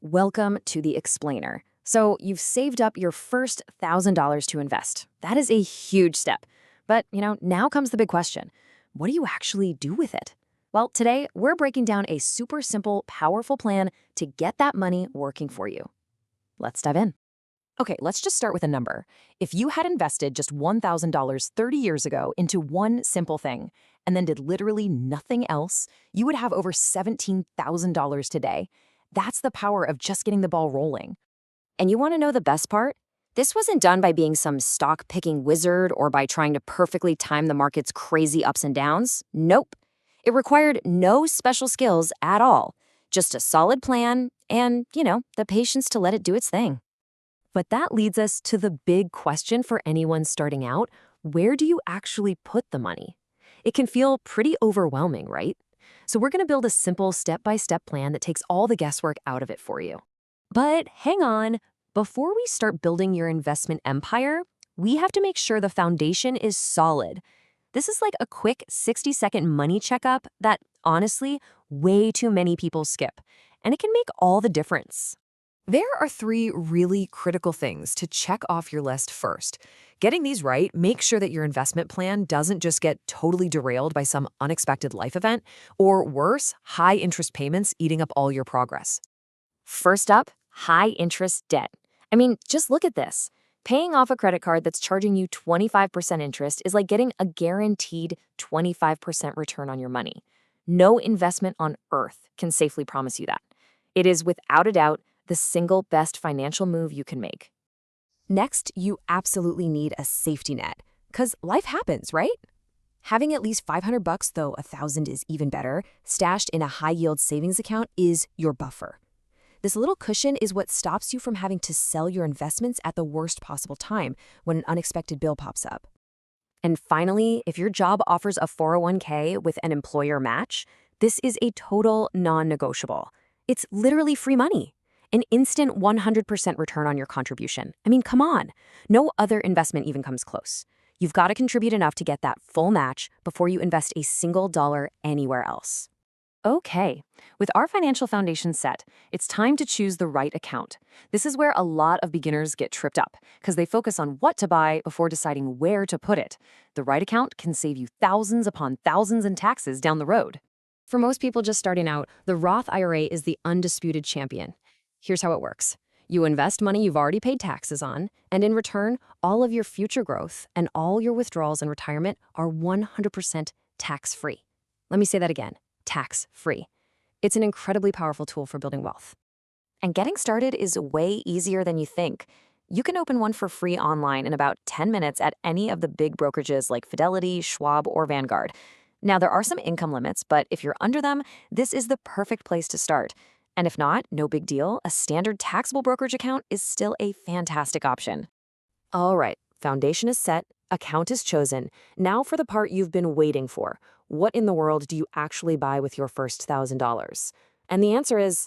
Welcome to the Explainer. So you've saved up your first $1,000 to invest. That is a huge step. But, now comes the big question. What do you actually do with it? Well, today we're breaking down a super simple, powerful plan to get that money working for you. Let's dive in. Okay, let's just start with a number. If you had invested just $1,000 30 years ago into one simple thing and then did literally nothing else, you would have over $17,000 today. That's the power of just getting the ball rolling. And you want to know the best part? This wasn't done by being some stock-picking wizard or by trying to perfectly time the market's crazy ups and downs. Nope. It required no special skills at all. Just a solid plan and, the patience to let it do its thing. But that leads us to the big question for anyone starting out. Where do you actually put the money? It can feel pretty overwhelming, right? So we're going to build a simple step-by-step plan that takes all the guesswork out of it for you. But hang on, before we start building your investment empire, we have to make sure the foundation is solid. This is like a quick 60-second money checkup that, honestly, way too many people skip. And it can make all the difference. There are 3 really critical things to check off your list first. Getting these right, make sure that your investment plan doesn't just get totally derailed by some unexpected life event, or worse, high interest payments eating up all your progress. First up, high interest debt. Just look at this. Paying off a credit card that's charging you 25% interest is like getting a guaranteed 25% return on your money. No investment on earth can safely promise you that. It is without a doubt the single best financial move you can make. Next, you absolutely need a safety net, because life happens, right? Having at least $500, though $1,000 is even better, stashed in a high-yield savings account is your buffer. This little cushion is what stops you from having to sell your investments at the worst possible time when an unexpected bill pops up. And finally, if your job offers a 401k with an employer match, this is a total non-negotiable. It's literally free money. An instant 100% return on your contribution. Come on. No other investment even comes close. You've got to contribute enough to get that full match before you invest a single dollar anywhere else. Okay, with our financial foundation set, it's time to choose the right account. This is where a lot of beginners get tripped up because they focus on what to buy before deciding where to put it. The right account can save you thousands upon thousands in taxes down the road. For most people just starting out, the Roth IRA is the undisputed champion. Here's how it works. You invest money you've already paid taxes on, and in return, all of your future growth and all your withdrawals and retirement are 100% tax-free. Let me say that again, tax-free. It's an incredibly powerful tool for building wealth. And getting started is way easier than you think. You can open one for free online in about 10 minutes at any of the big brokerages like Fidelity, Schwab, or Vanguard. Now, there are some income limits, but if you're under them, this is the perfect place to start. And if not, no big deal, a standard taxable brokerage account is still a fantastic option. All right, foundation is set, account is chosen. Now for the part you've been waiting for. What in the world do you actually buy with your first $1,000? And the answer is,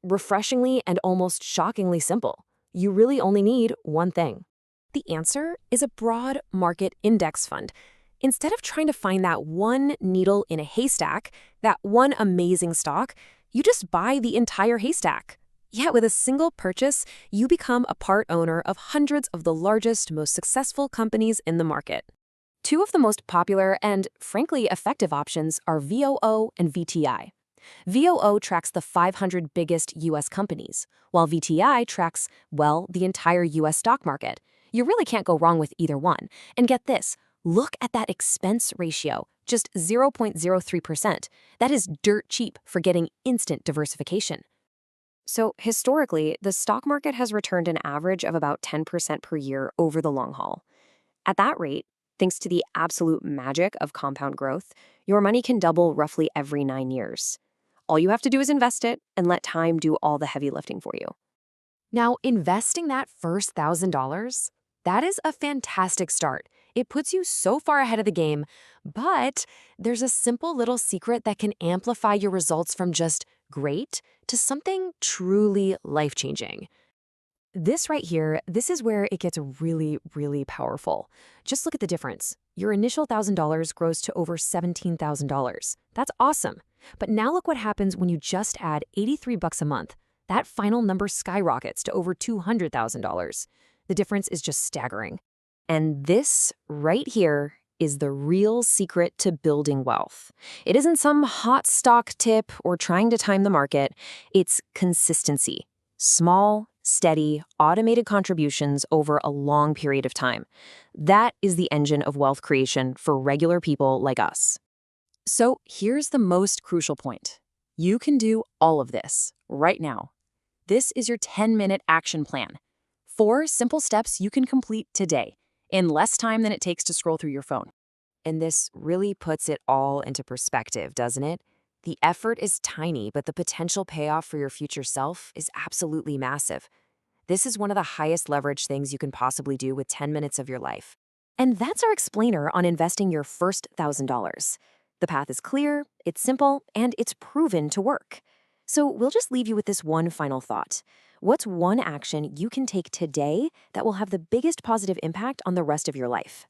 refreshingly and almost shockingly simple. You really only need one thing. The answer is a broad market index fund. Instead of trying to find that one needle in a haystack, that one amazing stock, you just buy the entire haystack. Yeah, with a single purchase, you become a part owner of hundreds of the largest, most successful companies in the market. 2 of the most popular and, frankly, effective options are VOO and VTI. VOO tracks the 500 biggest U.S. companies, while VTI tracks, the entire U.S. stock market. You really can't go wrong with either one. And get this, look at that expense ratio. Just 0.03%. That is dirt cheap for getting instant diversification. So historically, the stock market has returned an average of about 10% per year over the long haul. At that rate, thanks to the absolute magic of compound growth, your money can double roughly every 9 years. All you have to do is invest it and let time do all the heavy lifting for you. Now, investing that first $1,000, that is a fantastic start. It puts you so far ahead of the game, but there's a simple little secret that can amplify your results from just great to something truly life-changing. This right here, this is where it gets really, really powerful. Just look at the difference. Your initial $1,000 grows to over $17,000. That's awesome. But now look what happens when you just add $83 a month. that final number skyrockets to over $200,000. The difference is just staggering. And this right here is the real secret to building wealth. It isn't some hot stock tip or trying to time the market. It's consistency. Small, steady, automated contributions over a long period of time. That is the engine of wealth creation for regular people like us. So here's the most crucial point. You can do all of this right now. This is your 10-minute action plan. 4 simple steps you can complete today, in less time than it takes to scroll through your phone. And this really puts it all into perspective, doesn't it? The effort is tiny, but the potential payoff for your future self is absolutely massive. This is one of the highest leverage things you can possibly do with 10 minutes of your life. And that's our explainer on investing your first $1,000. The path is clear, it's simple, and it's proven to work. So we'll just leave you with this one final thought. What's one action you can take today that will have the biggest positive impact on the rest of your life?